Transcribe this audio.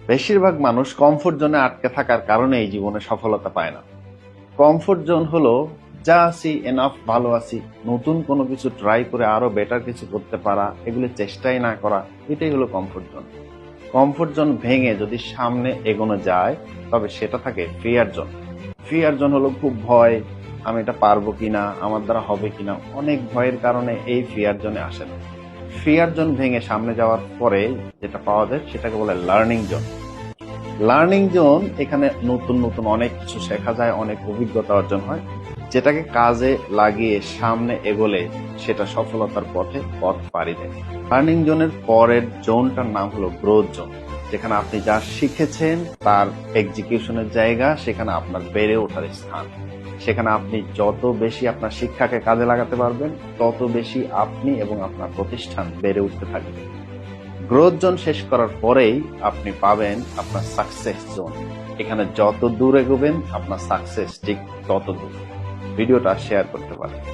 বেশিরভাগ মানুষ কমফোর্ট জোনে আটকে থাকার কারণে এই জীবনে সফলতা পায় না। কমফোর্ট জোন হলো যা আছি এনাফ, ভালো আছি, নতুন কোনো কিছু ট্রাই করে আরো বেটার কিছু করতে পারা, এগুলো চেষ্টাই না করা, এটাই হলো কমফোর্ট জোন। কমফোর্ট জোন ভেঙে যদি সামনে এগোনো যায় তবে সেটা থাকে ফিয়ার জোন। ফিয়ার জোন হলো খুব ভয়, আমি এটা পারবো কিনা, আমার দ্বারা হবে কিনা, অনেক ভয়ের কারণে এই ফিয়ার জোনে আসে না। ফিয়ার জোন ভেঙে সামনে যাওয়ার পরে যেটা পাওয়া যায় সেটাকে বলে লার্নিং জোন। লার্নিং জোন, এখানে নতুন নতুন অনেক কিছু শেখা যায়, অনেক অভিজ্ঞতা অর্জন হয়, যেটাকে কাজে লাগিয়ে সামনে এগোলে সেটা সফলতার পথে পথ পাড়ি দেয়। লার্নিং জোনের পরের জোনটার নাম হলো গ্রোথ জোন, যেখানে আপনি যা শিখেছেন তার এক্সিকিউশনের জায়গা, সেখানে আপনার বেড়ে ওঠার স্থান। সেখানে আপনি যত বেশি আপনার শিক্ষাকে কাজে লাগাতে পারবেন তত বেশি আপনি এবং আপনার প্রতিষ্ঠান বেড়ে উঠতে থাকবে। গ্রোথ জোন শেষ করার পরেই আপনি পাবেন আপনার সাকসেস জোন। এখানে যত দূর এগোবেন আপনার সাকসেস ঠিক তত দূর। ভিডিওটা শেয়ার করতে পারেন।